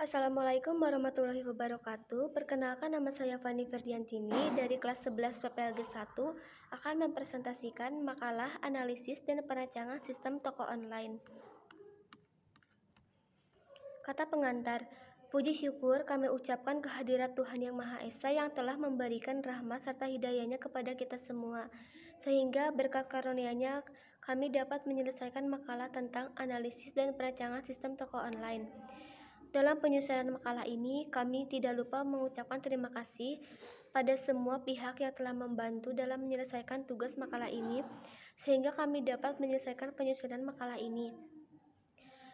Assalamualaikum warahmatullahi wabarakatuh. Perkenalkan, nama saya Fani Ferdiantini dari kelas 11 PPLG 1 akan mempresentasikan makalah analisis dan perancangan sistem toko online. Kata pengantar, puji syukur kami ucapkan kehadirat Tuhan Yang Maha Esa yang telah memberikan rahmat serta hidayahnya kepada kita semua, sehingga berkat karunia-Nya kami dapat menyelesaikan makalah tentang analisis dan perancangan sistem toko online. Dalam penyusunan makalah ini, kami tidak lupa mengucapkan terima kasih pada semua pihak yang telah membantu dalam menyelesaikan tugas makalah ini, sehingga kami dapat menyelesaikan penyusunan makalah ini.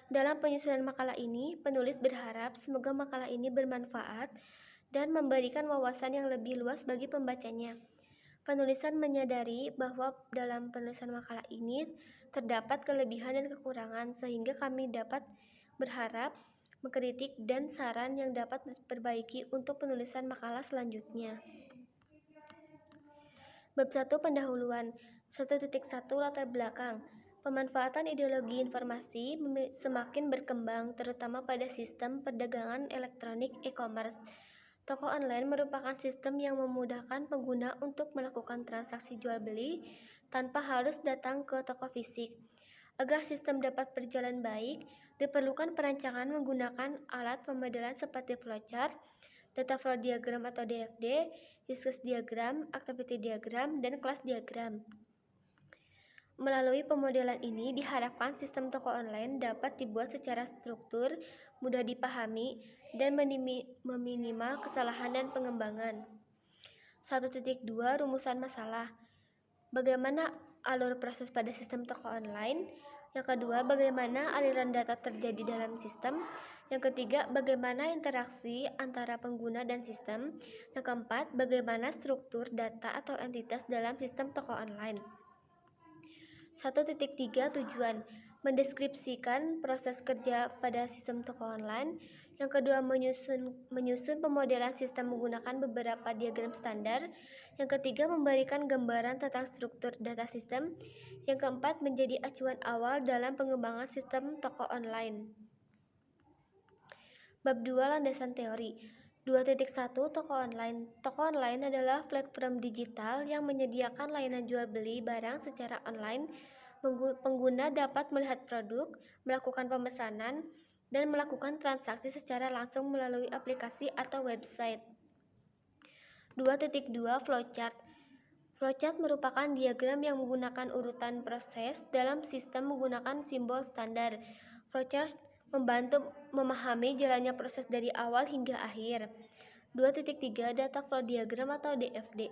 Dalam penyusunan makalah ini, penulis berharap semoga makalah ini bermanfaat dan memberikan wawasan yang lebih luas bagi pembacanya. Penulisan menyadari bahwa dalam penulisan makalah ini terdapat kelebihan dan kekurangan, sehingga kami dapat berharap mengkritik dan saran yang dapat diperbaiki untuk penulisan makalah selanjutnya. Bab 1 Pendahuluan 1.1 Latar belakang. Pemanfaatan ideologi informasi semakin berkembang, terutama pada sistem perdagangan elektronik e-commerce. Toko online merupakan sistem yang memudahkan pengguna untuk melakukan transaksi jual beli tanpa harus datang ke toko fisik. Agar sistem dapat berjalan baik, diperlukan perancangan menggunakan alat pemodelan seperti flowchart, data flow diagram atau DFD, use case diagram, activity diagram, dan kelas diagram. Melalui pemodelan ini, diharapkan sistem toko online dapat dibuat secara struktur, mudah dipahami, dan meminimal kesalahan dan pengembangan. 1.2 Rumusan masalah. Bagaimana alur proses pada sistem toko online? Yang kedua, bagaimana aliran data terjadi dalam sistem? Yang ketiga, bagaimana interaksi antara pengguna dan sistem? Yang keempat, bagaimana struktur data atau entitas dalam sistem toko online? 1.3 Tujuan. Mendeskripsikan proses kerja pada sistem toko online. Yang kedua, menyusun pemodelan sistem menggunakan beberapa diagram standar. Yang ketiga, memberikan gambaran tentang struktur data sistem. Yang keempat, menjadi acuan awal dalam pengembangan sistem toko online. Bab 2 Landasan teori. 2.1 Toko online. Toko online adalah platform digital yang menyediakan layanan jual beli barang secara online. Pengguna dapat melihat produk, melakukan pemesanan, dan melakukan transaksi secara langsung melalui aplikasi atau website. 2.2 Flowchart. Flowchart merupakan diagram yang menggunakan urutan proses dalam sistem menggunakan simbol standar. Flowchart membantu memahami jalannya proses dari awal hingga akhir. 2.3 Data flow diagram atau DFD.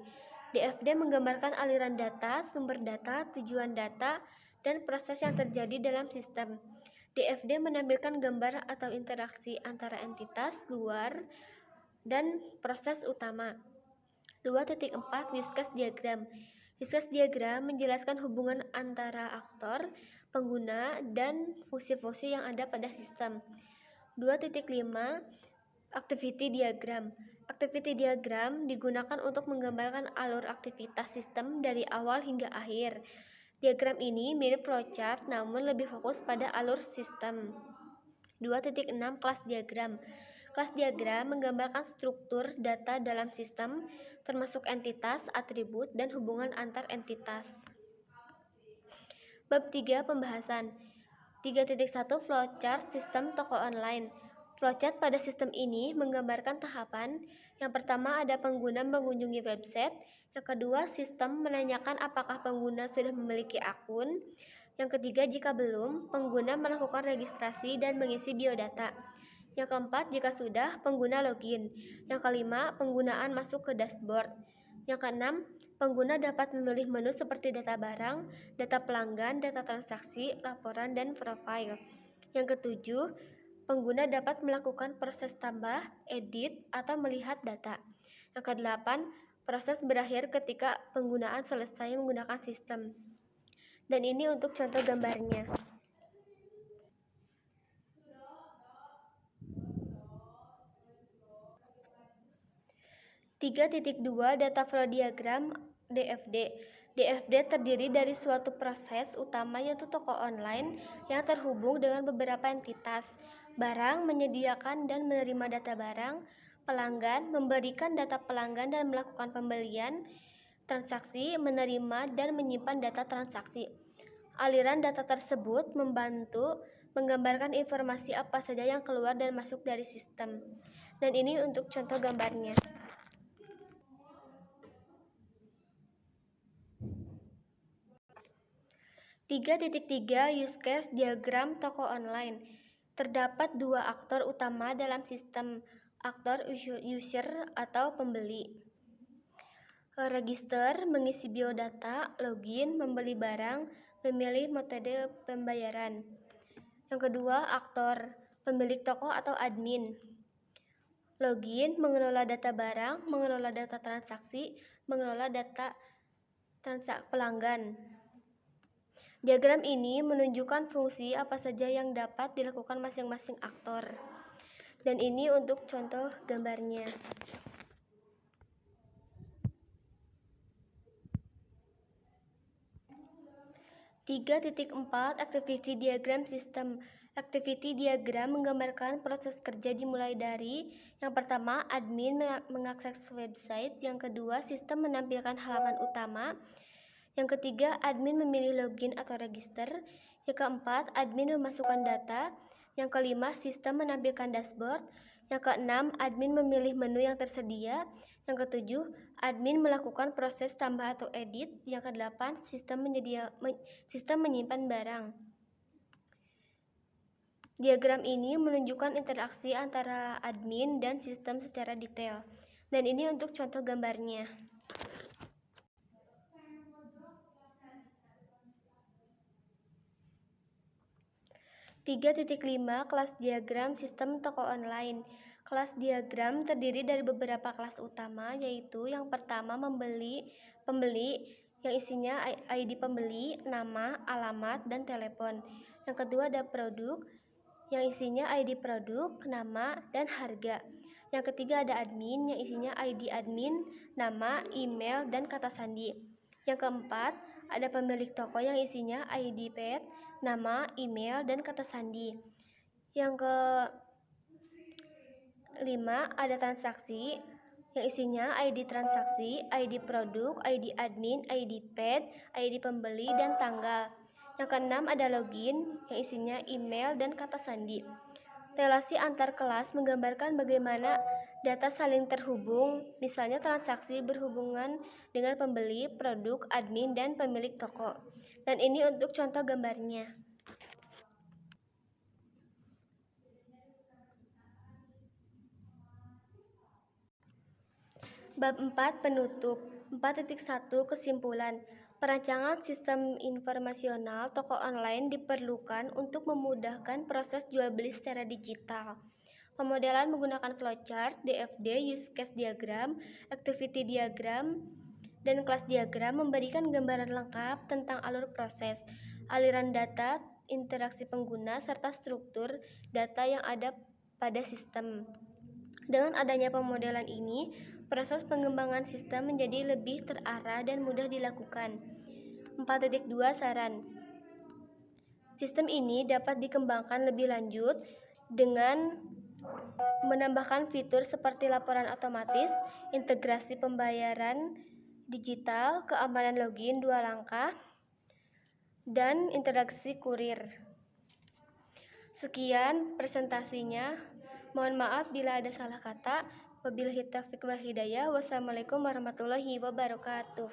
DFD menggambarkan aliran data, sumber data, tujuan data, dan proses yang terjadi dalam sistem. DFD menampilkan gambar atau interaksi antara entitas luar dan proses utama. 2.4 Use case diagram. Use case diagram menjelaskan hubungan antara aktor, pengguna, dan fungsi-fungsi yang ada pada sistem. 2.5 Activity diagram. Activity diagram digunakan untuk menggambarkan alur aktivitas sistem dari awal hingga akhir. Diagram ini mirip flowchart namun lebih fokus pada alur sistem. 2.6 Kelas diagram. Kelas diagram menggambarkan struktur data dalam sistem, termasuk entitas, atribut, dan hubungan antar entitas. Bab 3 Pembahasan. 3.1 Flowchart sistem toko online. Flowchart pada sistem ini menggambarkan tahapan. Yang pertama, ada pengguna mengunjungi website. Yang kedua, sistem menanyakan apakah pengguna sudah memiliki akun. Yang ketiga, jika belum, pengguna melakukan registrasi dan mengisi biodata. Yang keempat, jika sudah, pengguna login. Yang kelima, penggunaan masuk ke dashboard. Yang keenam, pengguna dapat memilih menu seperti data barang, data pelanggan, data transaksi, laporan, dan profile. Yang ketujuh, pengguna dapat melakukan proses tambah, edit, atau melihat data. Yang kedelapan, proses berakhir ketika penggunaan selesai menggunakan sistem. Dan ini untuk contoh gambarnya. 3.2 Data flow diagram DFD. DFD terdiri dari suatu proses utama yaitu toko online yang terhubung dengan beberapa entitas. Barang menyediakan dan menerima data barang, pelanggan memberikan data pelanggan dan melakukan pembelian, transaksi menerima dan menyimpan data transaksi. Aliran data tersebut membantu menggambarkan informasi apa saja yang keluar dan masuk dari sistem. Dan ini untuk contoh gambarnya. 3.3 Use case diagram toko online. Terdapat dua aktor utama dalam sistem, aktor user atau pembeli. Register mengisi biodata, login, membeli barang, memilih metode pembayaran. Yang kedua, aktor pemilik toko atau admin. Login mengelola data barang, mengelola data transaksi, mengelola data pelanggan. Diagram ini menunjukkan fungsi apa saja yang dapat dilakukan masing-masing aktor. Dan ini untuk contoh gambarnya. 3.4 Activity Diagram System. Activity diagram menggambarkan proses kerja dimulai dari yang pertama, admin mengakses website, yang kedua, sistem menampilkan halaman utama, yang ketiga, admin memilih login atau register, yang keempat, admin memasukkan data, yang kelima, sistem menampilkan dashboard, yang keenam, admin memilih menu yang tersedia, yang ketujuh, admin melakukan proses tambah atau edit, yang kedelapan, sistem menyimpan barang. Diagram ini menunjukkan interaksi antara admin dan sistem secara detail. Dan ini untuk contoh gambarnya. 3.5 Kelas diagram sistem toko online. Kelas diagram terdiri dari beberapa kelas utama, yaitu yang pertama pembeli yang isinya ID pembeli, nama, alamat, dan telepon. Yang kedua ada produk yang isinya ID produk, nama, dan harga. Yang ketiga ada admin yang isinya ID admin, nama, email, dan kata sandi. Yang keempat ada pemilik toko yang isinya ID pet, nama, email, dan kata sandi. Yang kelima ada transaksi yang isinya ID transaksi, ID produk, ID admin, ID pet, ID pembeli, dan tanggal. Yang keenam ada login yang isinya email dan kata sandi. Relasi antar kelas menggambarkan bagaimana data saling terhubung, misalnya transaksi berhubungan dengan pembeli, produk, admin, dan pemilik toko. Dan ini untuk contoh gambarnya. Bab 4 Penutup. 4.1 Kesimpulan. Perancangan sistem informasional toko online diperlukan untuk memudahkan proses jual beli secara digital. Pemodelan menggunakan flowchart, DFD, use case diagram, activity diagram, dan kelas diagram memberikan gambaran lengkap tentang alur proses, aliran data, interaksi pengguna, serta struktur data yang ada pada sistem. Dengan adanya pemodelan ini, proses pengembangan sistem menjadi lebih terarah dan mudah dilakukan. 4.2 Saran. Sistem ini dapat dikembangkan lebih lanjut dengan menambahkan fitur seperti laporan otomatis, integrasi pembayaran digital, keamanan login 2 langkah, dan interaksi kurir. Sekian presentasinya. Mohon maaf bila ada salah kata. Wabillahi taufiq wal hidayah. Wassalamualaikum warahmatullahi wabarakatuh.